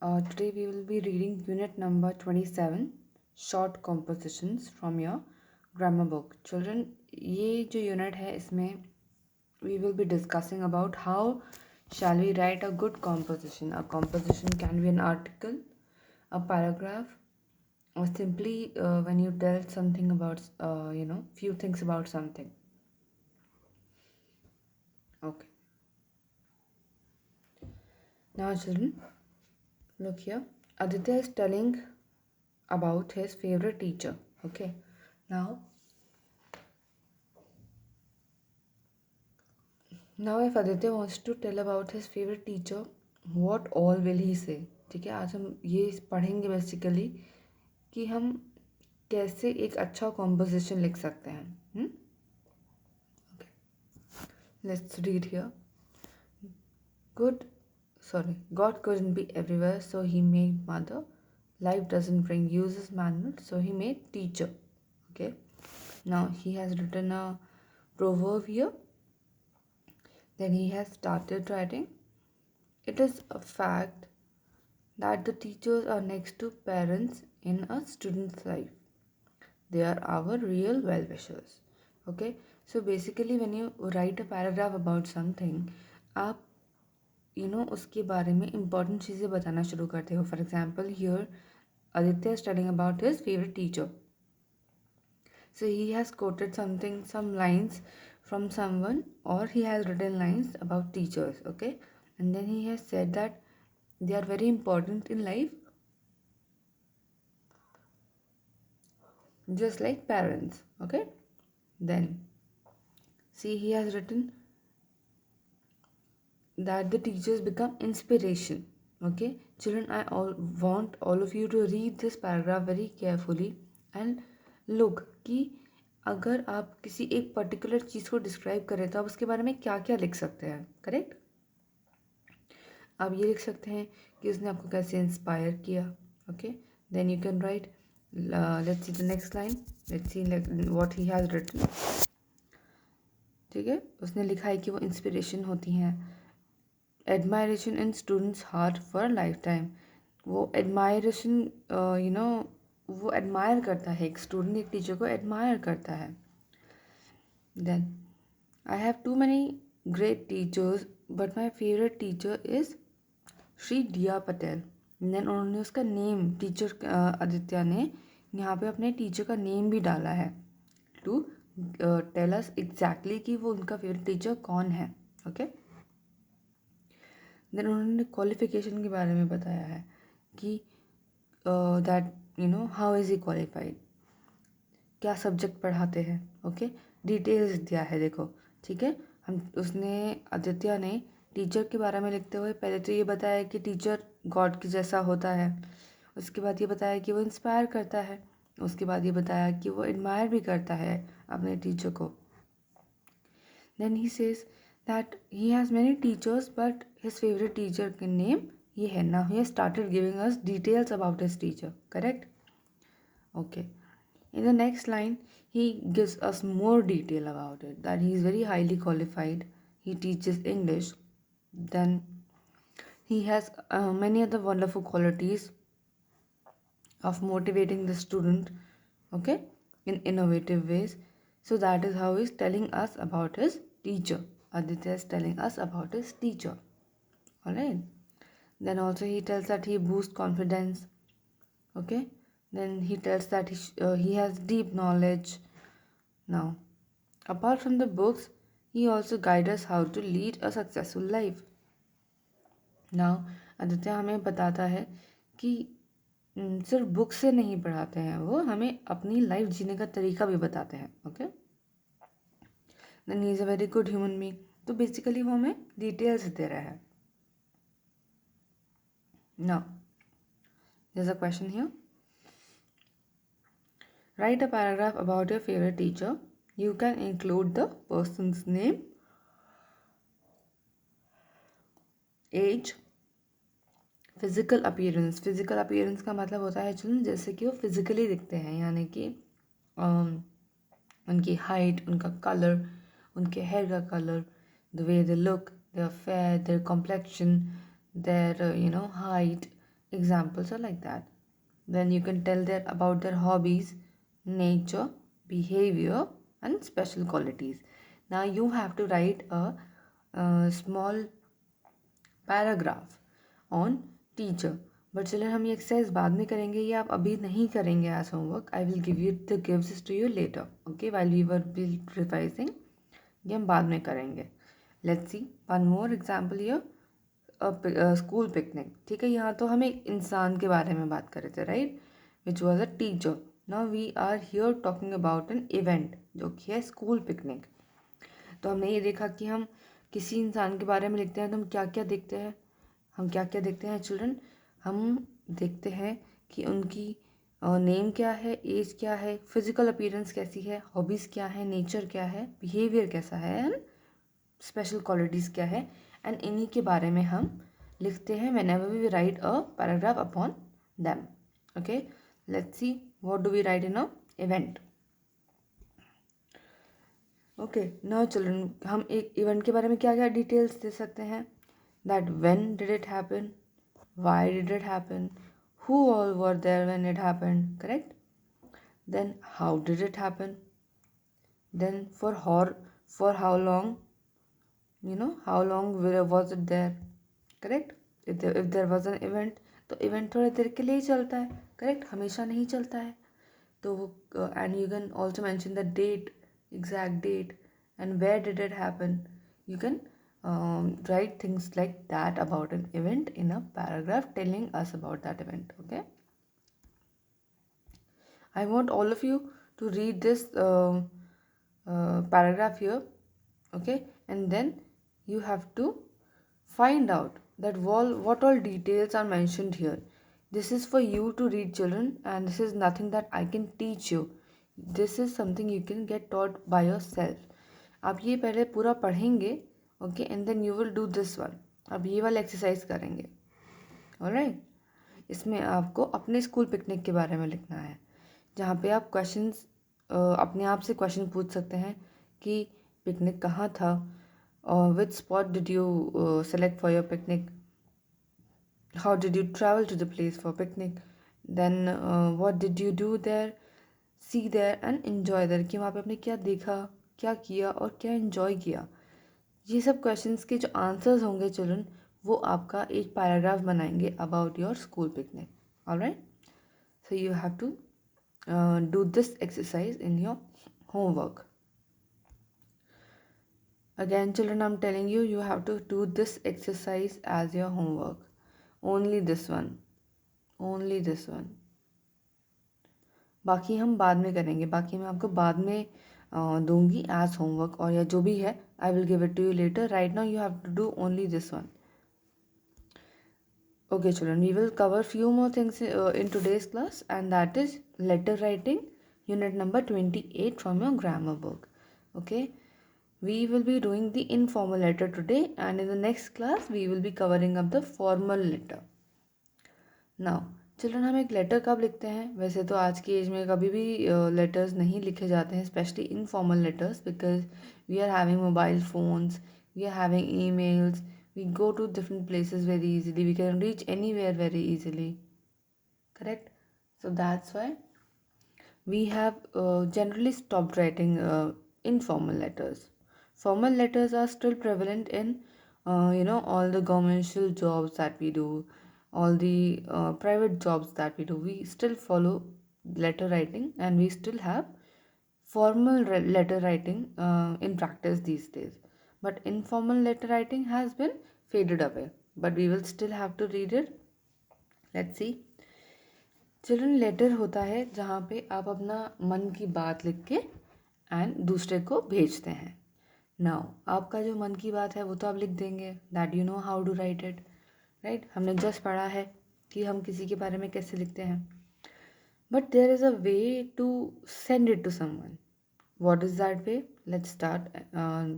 Today we will be reading unit number 27, short compositions from your grammar book. Children, ये जो unit है इसमें we will be discussing about how shall we write a good composition. A composition can be an article, a paragraph, or simply when you tell something about few things about something. Okay. Now children, look here. Aditya is telling about his favorite teacher. Okay. Now if Aditya wants to tell about his favorite teacher, what all will he say? ठीक है, आज हम ये पढ़ेंगे basically कि हम कैसे एक अच्छा कॉम्पोजिशन लिख सकते हैं. Okay. Let's read here. God couldn't be everywhere, so he made mother. Life doesn't bring uses manual, so he made teacher. Okay. Now he has written a proverb here. Then he has started writing. It is a fact that the teachers are next to parents in a student's life. They are our real well-wishers. Okay. So basically when you write a paragraph about something, आप उसके बारे में important चीज़ें बताना शुरू करते हो. For example, here Aditya is studying about his favorite teacher. So he has quoted some lines from someone, or he has written lines about teachers, okay? And then he has said that they are very important in life, just like parents, okay? Then, see, he has written that the teachers become inspiration, okay? Children, I want all of you to read this paragraph very carefully and look कि अगर आप किसी एक particular चीज़ को describe करें तो आप उसके बारे में क्या क्या लिख सकते हैं. करेक्ट. आप ये लिख सकते हैं कि उसने आपको कैसे इंस्पायर किया. Okay. Then you can write, let's see the next line. Let's see what he has written. ठीक है, उसने लिखा है कि वो इंस्पिरेशन होती हैं. Admiration in students heart for life time. वो एडमायरेशन वो एडमायर करता है. एक स्टूडेंट एक टीचर को एडमायर करता है. Then I have too many great teachers but my favourite teacher is Shri Diya Patel. Then उन्होंने उसका नेम, टीचर आदित्य ने यहाँ पे अपने टीचर का नेम भी डाला है टू टेल अस एग्जैक्टली कि वो उनका फेवरेट टीचर कौन है. ओके. देन उन्होंने क्वालिफिकेशन के बारे में बताया है कि that how is he qualified, क्या सब्जेक्ट पढ़ाते हैं. ओके. डिटेल्स दिया है, देखो. ठीक है. उसने आदित्य ने टीचर के बारे में लिखते हुए पहले तो ये बताया कि टीचर गॉड के जैसा होता है. उसके बाद ये बताया कि वो इंस्पायर करता है. उसके बाद ये बताया कि वो एडमायर भी करता है अपने टीचर को. Then he says that he has many teachers but his favourite teacher के नेम ये है. Now he has started giving us details about his teacher. Correct. Okay. In the next line, he gives us more detail about it, that he is very highly qualified, he teaches English, then he has many other wonderful qualities of motivating the student, okay, in innovative ways. So that is how he is telling us about his teacher. Aditya is telling us about his teacher. Alright. Then also he tells that he boosts confidence, okay. Then he tells that he has deep knowledge. Now, apart from the books, he also guides us how to lead a successful life. Now, Aditya हमें बताता है कि सिर्फ book से नहीं पढ़ाते हैं, वो हमें अपनी लाइफ जीने का तरीका भी बताते हैं. Okay. Then he is a very good human being. तो बेसिकली वो हमें डिटेल्स दे रहा है. Now there is a question here. Write a paragraph about your favorite teacher. You can include the person's name, age, physical appearance. Physical appearance का मतलब होता है चुन जैसे कि वो physically दिखते हैं, यानी कि उनकी height, उनका color, उनके hair का color, the way they look, their fair, their complexion, their height, Examples are like that. Then you can tell about their hobbies, nature, behavior, and special qualities. Now you have to write a small paragraph on teacher. But चलिए हम ये exercise बाद में करेंगे, ये आप अभी नहीं करेंगे as homework. I will give you the gives to you later, okay, while we were revising. ये हम बाद में करेंगे. Let's see one more example here. School picnic. ठीक है, यहाँ तो हम एक इंसान के बारे में बात कर रहे थे, right, which was a teacher. Now we are here talking about an event जो कि है स्कूल पिकनिक. तो हमने ये देखा कि हम किसी इंसान के बारे में लिखते हैं तो हम क्या क्या देखते हैं. हम क्या क्या देखते हैं चिल्ड्रन. हम देखते हैं कि उनकी नेम क्या है, एज क्या है, फिजिकल अपीयरेंस कैसी है, हॉबीज़ क्या है, नेचर क्या है, बिहेवियर कैसा है, एंड स्पेशल क्वालिटीज़ क्या है. एंड इन्हीं के बारे में हम लिखते हैं whenever we write a paragraph upon them. Okay, let's see what do we write in a event. Okay, now children, हम एक इवेंट के बारे में क्या क्या डिटेल्स दे सकते हैं. that when did it happen, why did it happen, who all were there when it happened, correct. Then how did it happen, then for how long, how long was it there, correct. if there was an event, तो event थोड़ी देर के लिए ही चलता है, correct, हमेशा नहीं चलता है. तो and you can also mention the date, exact date, and where did it happen. You can write things like that about an event in a paragraph telling us about that event. Okay, I want all of you to read this paragraph here. Okay, and then you have to find out that what all details are mentioned here. This is for you to read, children, and this is nothing that I can teach you. This is something you can get taught by yourself. आप ये पहले पूरा पढ़ेंगे, okay, and then you will do this one. अब ये वाला exercise करेंगे. Alright, इसमें आपको अपने स्कूल पिकनिक के बारे में लिखना है, जहाँ पे आप क्वेश्चंस अपने आप से क्वेश्चन पूछ सकते हैं कि पिकनिक कहाँ था, और which spot did you select for your picnic, how did you travel to the place for picnic, then what did you do there, see there and enjoy there, कि वहाँ पे आपने क्या देखा, क्या किया और क्या एन्जॉय किया. ये सब क्वेश्चंस के जो आंसर्स होंगे चिल्ड्रन, वो आपका एक पैराग्राफ बनाएंगे about your school picnic. Alright, so you have to do this exercise in your homework. Again, children, I'm telling you, you have to do this exercise as your homework. Only this one. Only this one. बाकी हम बाद में करेंगे, बाकी मैं आपको बाद में दूंगी एज होमवर्क, और या जो भी है I will give it to you later. Right now you have to do only this one. Okay, children, we will cover few more things in today's class, and that is letter writing, unit number 28 from your grammar book. Okay, we will be doing the informal letter today, and in the next class we will be covering up the formal letter. Now, children, हम एक letter कब लिखते हैं? वैसे तो आज की as में कभी भी लेटर्स नहीं लिखे जाते हैं, specially informal letters, because we are having mobile phones, we are having emails, we go to different places very easily, we can reach anywhere very easily, correct. So that's why we have generally stopped writing informal letters. Formal letters are still prevalent in all the governmental jobs that we do, all the private jobs that we do. We still follow letter writing, and we still have formal letter writing in practice these days. But informal letter writing has been faded away, but we will still have to read it. Let's see. Children, letter होता है जहाँ पे आप अपना मन की बात लिख के एंड दूसरे को भेजते हैं. नाउ आपका जो मन की बात है वो तो आप लिख देंगे, that you know how to write it, right. हमने जस्ट पढ़ा है कि हम किसी के बारे में कैसे लिखते हैं. But there is a way to send it to someone. What is that way? Let's start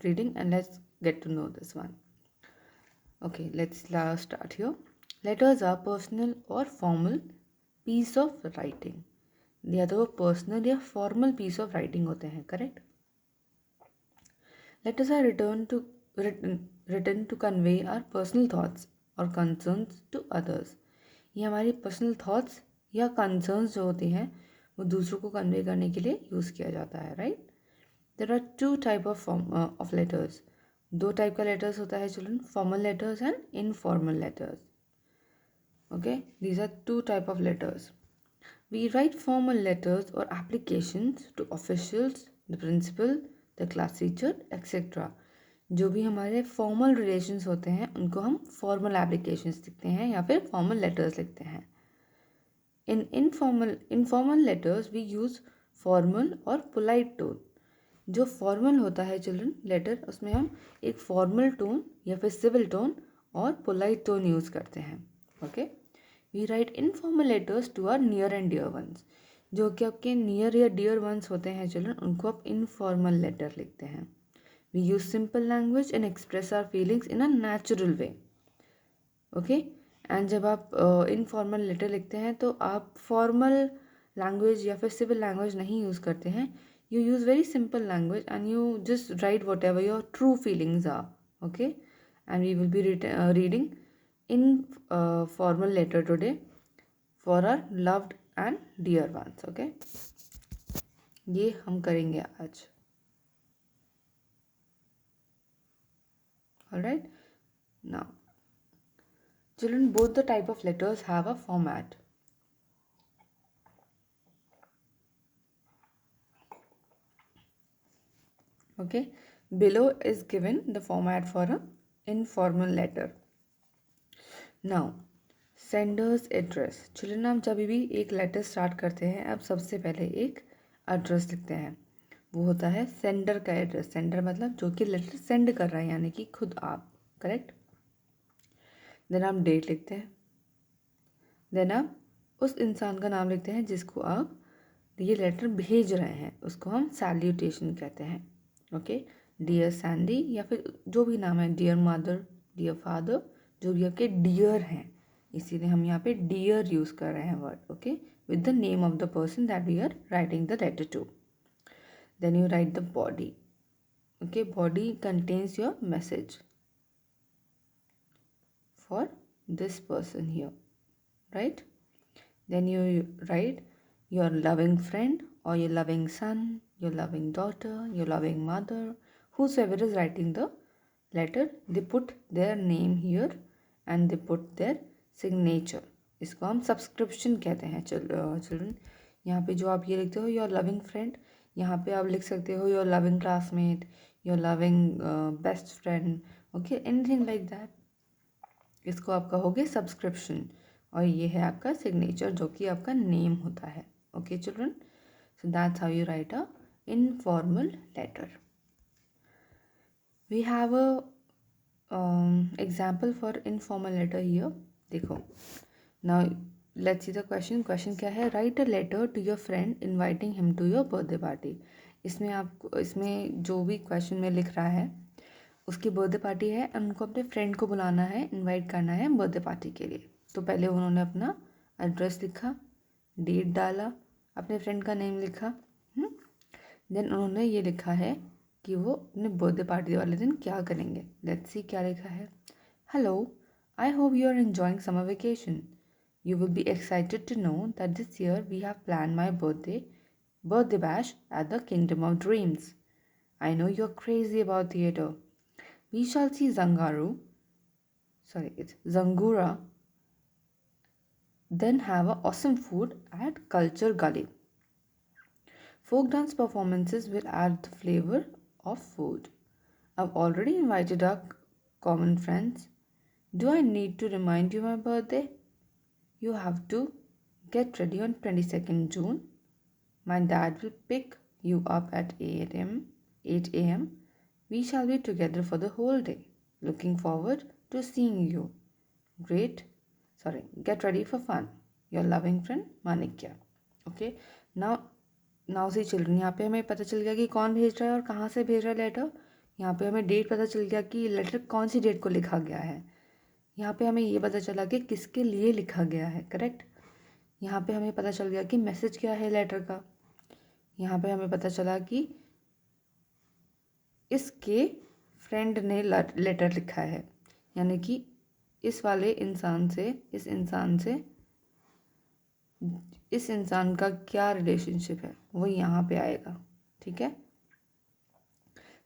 reading, and let's get to know this one. Okay, let's start here. Letters are personal or formal piece of writing. या तो वो personal या formal piece of writing होते हैं, correct. Letters are written to convey our personal thoughts or concerns to others. ये हमारी personal thoughts या concerns जो होते हैं वो दूसरों को कन्वे करने के लिए यूज़ किया जाता है, right. There are two type of letters. दो टाइप का लेटर्स होता है children, formal letters and informal letters. Okay, these are two type of letters. We write formal letters or applications to officials, the principal, the class teacher, etc. जो भी हमारे formal relations होते हैं उनको हम फॉर्मल एप्लीकेशंस लिखते हैं या फिर फॉर्मल लेटर्स लिखते हैं. In informal letters we use formal और पोलाइट टोन. जो फॉर्मल होता है चिल्ड्रन लेटर, उसमें हम एक फॉर्मल टोन या फिर सिविल टोन और पोलाइट टोन यूज़ करते हैं. Okay, we write informal letters to our near and dear ones. जो कि आपके नियर या डियर वंस होते हैं चिल्ड्रन, उनको आप इनफॉर्मल लेटर लिखते हैं. We use simple language and express our feelings in a natural way. Okay, and जब आप इनफॉर्मल लेटर लिखते हैं तो आप फॉर्मल लैंग्वेज या फिर सिविल लैंग्वेज नहीं यूज़ करते हैं. You use very simple language and you just write whatever your true feelings are. Okay, and we will be reading in formal letter today for our loved and dear ones. Okay, ये हम करेंगे आज. Alright, now children, both the type of letters have a format. Okay, below is given the format for a informal letter. Now sender's address. Children, आप जब भी एक letter start करते हैं आप सबसे पहले एक एड्रेस लिखते हैं. वो होता है सेंडर का एड्रेस. सेंडर मतलब जो कि लेटर सेंड कर रहा है, यानी कि खुद आप. करेक्ट. देन आप डेट लिखते हैं. देन आप उस इंसान का नाम लिखते हैं जिसको आप ये लेटर भेज रहे हैं. उसको हम सैल्यूटेशन कहते हैं. ओके, डियर सैंडी या फिर जो भी नाम है, डियर मदर, डियर फादर, जो भी आपके डियर हैं, इसीलिए हम यहाँ पे डियर यूज़ कर रहे हैं word. Okay, with the name of the person that we are writing the letter to. Then you write the body. Okay, body contains your message for this person here, right. Then you write your loving friend or your loving son, your loving daughter, your loving mother, whosoever is writing the letter, they put their name here and they put their signature. इसको हम subscription कहते हैं children. यहाँ पे जो आप ये लिखते हो योर लविंग फ्रेंड, यहाँ पे आप लिख सकते हो your loving classmate, your loving best friend. Okay, anything like that. इसको आप कहोगे सब्सक्रिप्शन और ये है आपका सिग्नेचर जो कि आपका नेम होता है. Okay children, so that's how you write a informal letter. We have a example for informal letter here. देखो, now let's see the question. Question क्या है? Write a letter to your friend inviting him to your birthday party. इसमें जो भी question में लिख रहा है उसकी बर्थडे पार्टी है, उनको अपने फ्रेंड को बुलाना है, इनवाइट करना है बर्थडे पार्टी के लिए. तो पहले उन्होंने अपना एड्रेस लिखा, डेट डाला, अपने फ्रेंड का नेम लिखा. देन उन्होंने ये लिखा है कि वो अपने बर्थडे पार्टी वाले दिन क्या करेंगे. लेट्स सी क्या लिखा है. Hello, I hope you are enjoying summer vacation. You will be excited to know that this year we have plan my birthday bash at the Kingdom of Dreams. I know you're crazy about theatre. We shall see it's Zangura, then have a awesome food at Culture Gully. Folk dance performances will add the flavor of food. I've already invited our common friends. Do I need to remind you my birthday? You have to get ready on 22nd June. My dad will pick you up at 8 a.m. We shall be together for the whole day. Looking forward to seeing you. Get ready for fun. Your loving friend Manikya. Okay, now see children, यहाँ पे हमें पता चल गया कि कौन भेज रहा है और कहाँ से भेज रहा है लेटर. यहाँ पे हमें डेट पता चल गया कि लेटर कौन सी डेट को लिखा गया है. यहाँ पे हमें ये पता चला कि किसके लिए लिखा गया है. करेक्ट. यहाँ पे हमें पता चल गया कि मैसेज क्या है लेटर का. यहाँ पे हमें पता चला कि इसके फ्रेंड ने लेटर लिखा है, यानी कि इस इंसान से इस इंसान का क्या रिलेशनशिप है वो यहाँ पे आएगा, ठीक है।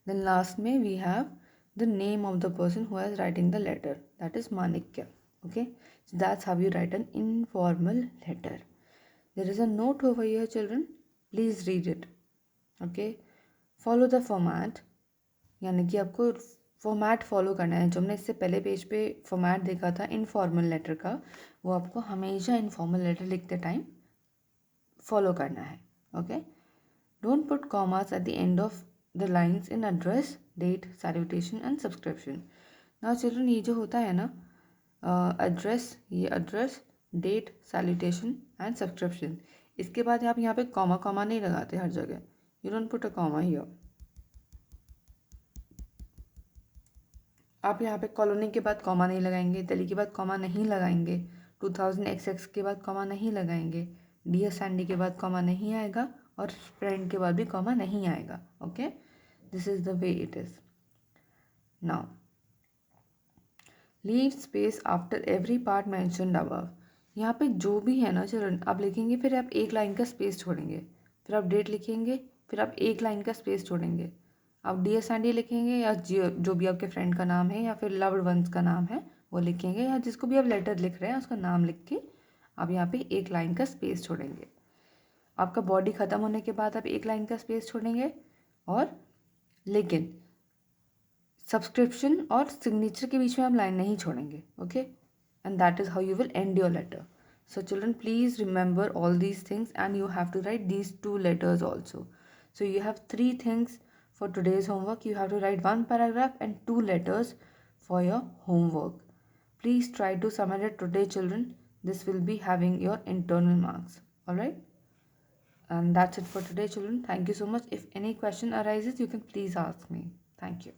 देन लास्ट में we have the name of the person who has writing the letter, that is Manikya, okay. So that's how you write an informal letter. There is a note over here, children. Please read it. Okay. Follow the format. यानी कि आपको format follow करना है. जो हमने इससे पहले page पे फॉर्मेट देखा था इनफॉर्मल लेटर का, वो आपको हमेशा इनफॉर्मल लेटर लिखते टाइम फॉलो करना है. Okay. Don't put commas at the end of the lines in address, date, salutation and subscription. Now children, ये जो होता है ना एड्रेस, ये address, date, salutation and subscription, इसके बाद आप यहाँ पे कॉमा कॉमा नहीं लगाते हर जगह. You don't put a comma here. आप यहाँ पे कॉलोनी के बाद कॉमा नहीं लगाएंगे, दिल्ली के बाद कॉमा नहीं लगाएंगे, 2000XX के बाद कॉमा नहीं लगाएंगे, डियर सैंडी के बाद कॉमा नहीं आएगा, और फ्रेंड के बाद भी कॉमा नहीं आएगा. Okay, this is the way it is. Now leave space after every part mentioned above. यहाँ पे जो भी है ना चिल्ड्रन, आप लिखेंगे, फिर आप एक लाइन का स्पेस छोड़ेंगे, फिर आप डेट लिखेंगे, फिर आप एक लाइन का स्पेस छोड़ेंगे. आप डियर सैंडी लिखेंगे या जो भी आपके फ्रेंड का नाम है या फिर लव्ड वंस का नाम है वो लिखेंगे, या जिसको भी आप लेटर लिख रहे हैं उसका नाम लिख के आप यहाँ पे एक लाइन का स्पेस छोड़ेंगे. आपका बॉडी ख़त्म होने के बाद आप एक लाइन का स्पेस छोड़ेंगे. और लेकिन सब्सक्रिप्शन और सिग्नेचर के बीच में आप लाइन नहीं छोड़ेंगे. Okay, and that is how you will end your letter. So children, please remember all these things, and you have to write these 2 letters also. So you have 3 things for today's homework. You have to write 1 paragraph and 2 letters for your homework. Please try to submit it today, children. This will be having your internal marks. Alright? And that's it for today, children. Thank you so much. If any question arises, you can please ask me. Thank you.